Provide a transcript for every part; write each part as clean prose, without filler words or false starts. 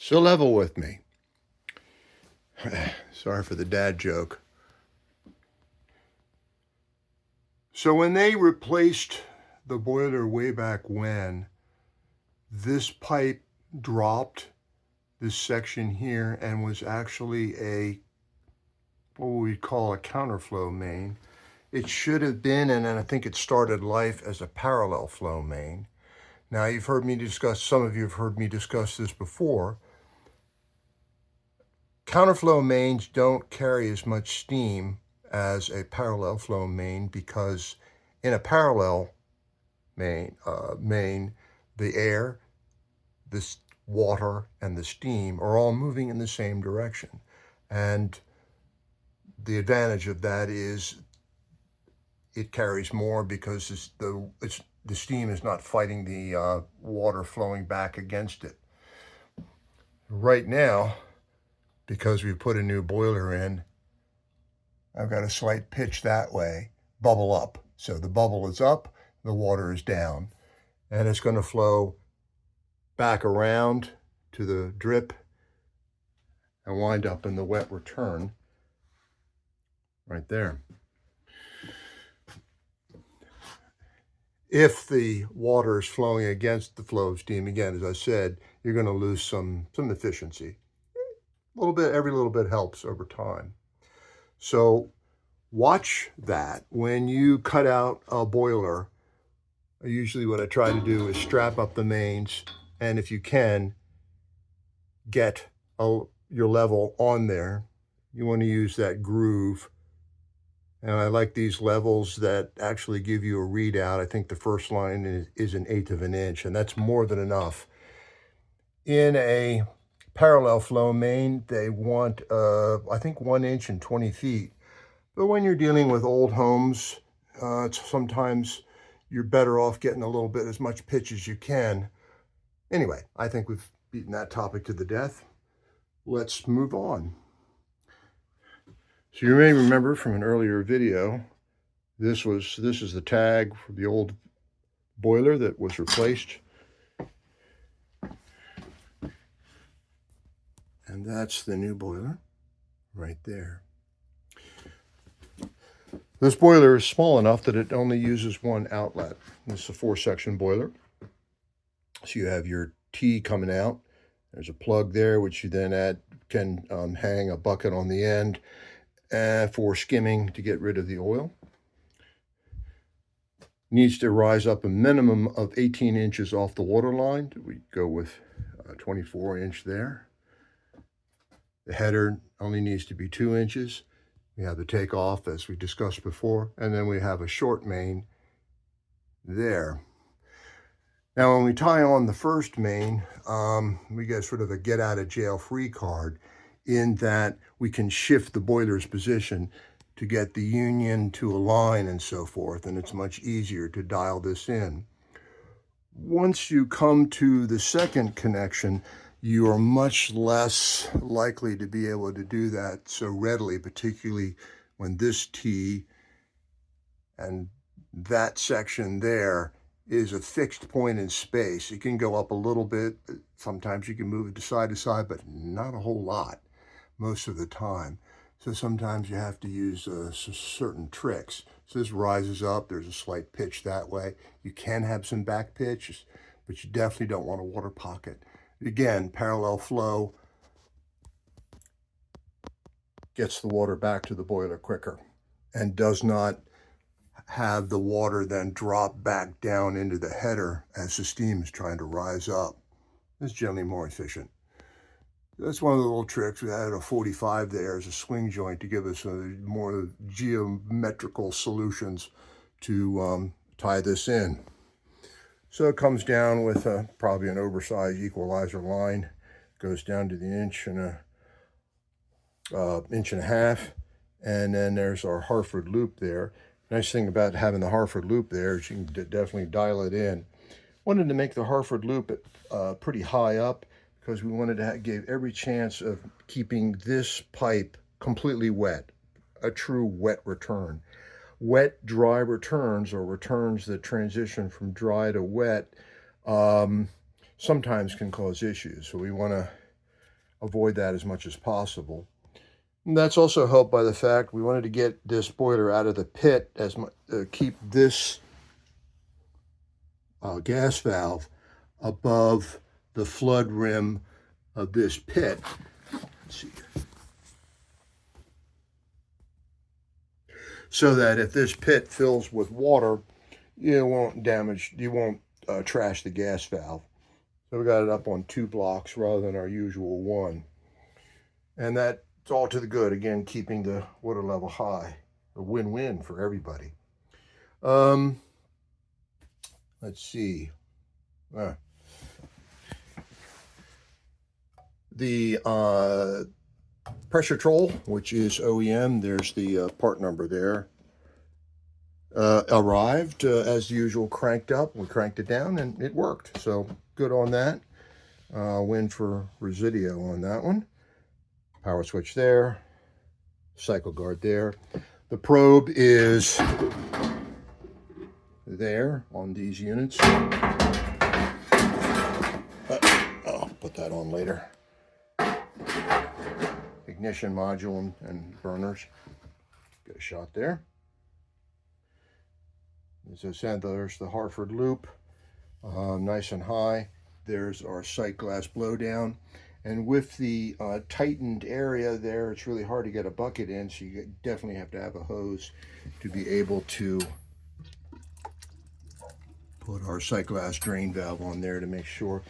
So level with me. Sorry for the dad joke. So when they replaced the boiler way back when, this pipe dropped this section here and was actually a, what we call a counterflow main. It should have been, and I think it started life as a parallel flow main. Now you've heard me discuss, some of you have heard me discuss this before. Counterflow mains don't carry as much steam as a parallel flow main because in a parallel main, the air, the water, and the steam are all moving in the same direction. And the advantage of that is it carries more because the steam is not fighting the water flowing back against it. Right now, because we put a new boiler in, I've got a slight pitch that way, bubble up. So the bubble is up, the water is down, and it's going to flow back around to the drip and wind up in the wet return right there. If the water is flowing against the flow of steam, again, as I said, you're going to lose some efficiency. A little bit, every little bit helps over time. So watch that. When you cut out a boiler, usually what I try to do is strap up the mains, and if you can, get your level on there. You want to use that groove. And I like these levels that actually give you a readout. I think the first line is 1/8 of an inch, and that's more than enough. In a parallel flow main, they want, I think 1 inch and 20 feet. But when you're dealing with old homes, sometimes you're better off getting a little bit, as much pitch as you can. Anyway, I think we've beaten that topic to the death. Let's move on. So you may remember from an earlier video, this is the tag for the old boiler that was replaced. And that's the new boiler right there. This boiler is small enough that it only uses one outlet. This is a 4-section boiler. So you have your T coming out. There's a plug there, which you then can hang a bucket on the end for skimming to get rid of the oil. Needs to rise up a minimum of 18 inches off the water line. We go with 24 inch there. The header only needs to be 2 inches. We have the takeoff, as we discussed before, and then we have a short main there. Now, when we tie on the first main, we get sort of a get out of jail free card in that we can shift the boiler's position to get the union to align and so forth, and it's much easier to dial this in. Once you come to the second connection, you are much less likely to be able to do that so readily, particularly when this T and that section there is a fixed point in space. You can go up a little bit. Sometimes you can move it to side, but not a whole lot most of the time. So sometimes you have to use certain tricks. So this rises up. There's a slight pitch that way. You can have some back pitch, but you definitely don't want a water pocket. Again, parallel flow gets the water back to the boiler quicker and does not have the water then drop back down into the header as the steam is trying to rise up. It's generally more efficient. That's one of the little tricks. We added a 45 there as a swing joint to give us more geometrical solutions to tie this in. So it comes down with probably an oversized equalizer line. Goes down to the inch and a half. And then there's our Harford loop there. Nice thing about having the Harford loop there is you can definitely dial it in. Wanted to make the Harford loop pretty high up because we wanted to give every chance of keeping this pipe completely wet, a true wet return. Wet, dry returns, or returns that transition from dry to wet, sometimes can cause issues. So we want to avoid that as much as possible. And that's also helped by the fact we wanted to get this boiler out of the pit, keep this gas valve above the flood rim of this pit. Let's see. So that if this pit fills with water, you won't trash the gas valve. So we got it up on 2 blocks rather than our usual 1. And that's all to the good, again, keeping the water level high. A win-win for everybody. Let's see. The pressure troll, which is OEM, there's the part number there, arrived as usual, cranked up. We cranked it down and it worked. So good on that. Win for Residio on that one. Power switch there, cycle guard there. The probe is there on these units. I'll put that on later. Ignition module and burners. Get a shot there. As I said, there's the Hartford loop, nice and high. There's our sight glass blowdown. And with the tightened area there, it's really hard to get a bucket in, so you definitely have to have a hose to be able to put our sight glass drain valve on there to make sure.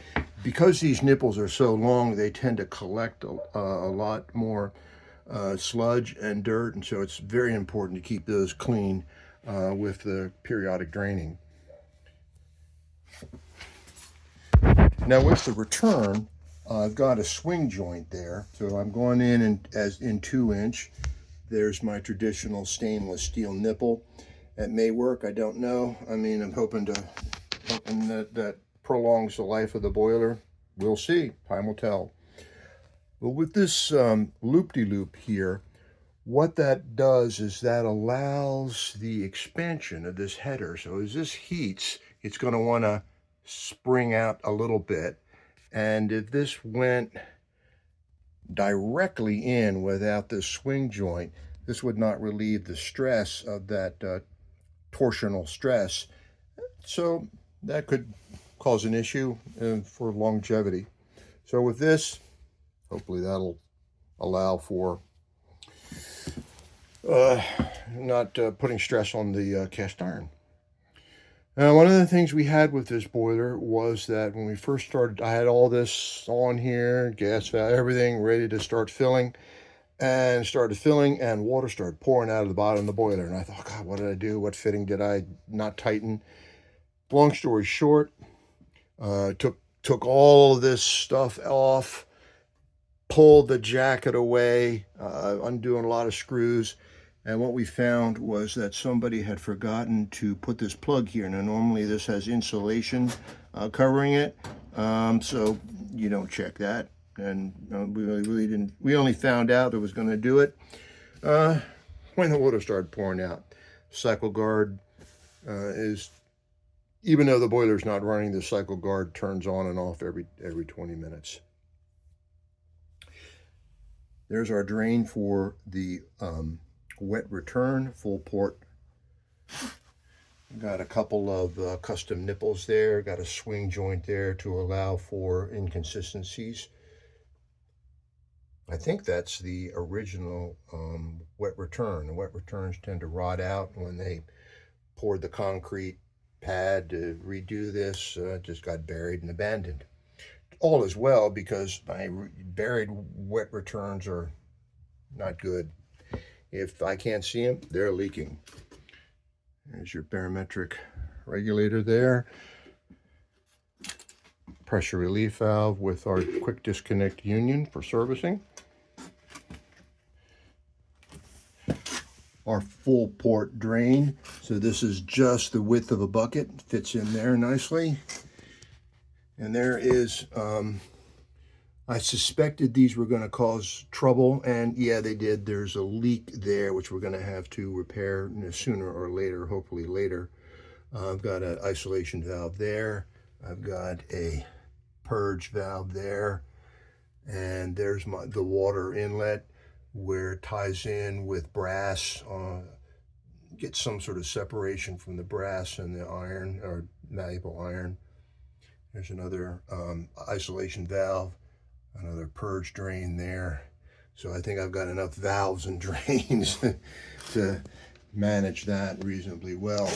Because these nipples are so long, they tend to collect a lot more sludge and dirt, and so it's very important to keep those clean with the periodic draining. Now with the return, I've got a swing joint there, so I'm going in as in 2-inch. There's my traditional stainless steel nipple. It may work, I don't know. I mean, I'm hoping that prolongs the life of the boiler. We'll see, time will tell. But with this loop-de-loop here, what that does is that allows the expansion of this header. So as this heats, it's going to want to spring out a little bit. And if this went directly in without this swing joint, this would not relieve the stress of that torsional stress. So that could cause an issue for longevity. So with this, hopefully that'll allow for not putting stress on the cast iron. Now, one of the things we had with this boiler was that when we first started, I had all this on here, gas valve, everything ready to start filling, and started filling, and water started pouring out of the bottom of the boiler. And I thought, God, what did I do? What fitting did I not tighten? Long story short, took all of this stuff off, pulled the jacket away, undoing a lot of screws. And what we found was that somebody had forgotten to put this plug here. Now, normally this has insulation covering it, so you don't check that. And we really didn't. We only found out it was going to do it when the water started pouring out. Cycle guard is, even though the boiler's not running, the cycle guard turns on and off every 20 minutes. There's our drain for the wet return, full port. Got a couple of custom nipples there, got a swing joint there to allow for inconsistencies. I think that's the original wet return. The wet returns tend to rot out when they poured the concrete pad to redo this. Just got buried and abandoned. All is well, because my buried wet returns are not good. If I can't see them, they're leaking. There's your barometric regulator there. Pressure relief valve with our quick disconnect union for servicing. Our full port drain. So this is just the width of a bucket. Fits in there nicely. And there is, I suspected these were going to cause trouble, and yeah, they did. There's a leak there, which we're going to have to repair sooner or later, hopefully later. I've got an isolation valve there. I've got a purge valve there. And there's the water inlet where it ties in with brass. Get some sort of separation from the brass and the iron or malleable iron. There's another isolation valve, another purge drain there. So I think I've got enough valves and drains to manage that reasonably well.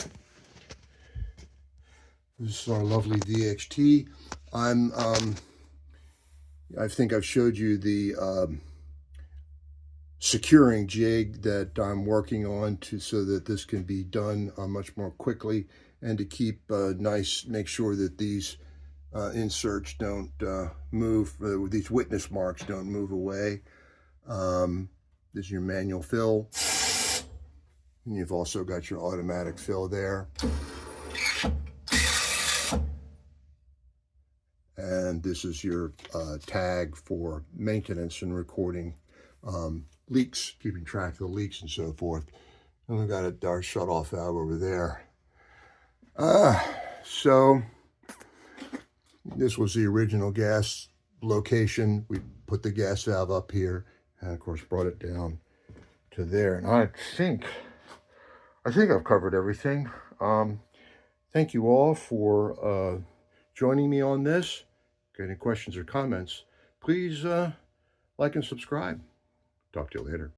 This is our lovely VXT. I think I've showed you the securing jig that I'm working on so that this can be done much more quickly, and to keep make sure that these inserts don't move, these witness marks don't move away. This is your manual fill, and you've also got your automatic fill there. And this is your tag for maintenance and recording leaks, keeping track of the leaks and so forth. And we've got our shut-off valve over there. So this was the original gas location. We put the gas valve up here and of course brought it down to there. And I think I've covered everything. Thank you all for joining me on this. Got any questions or comments, please like and subscribe. Talk to you later.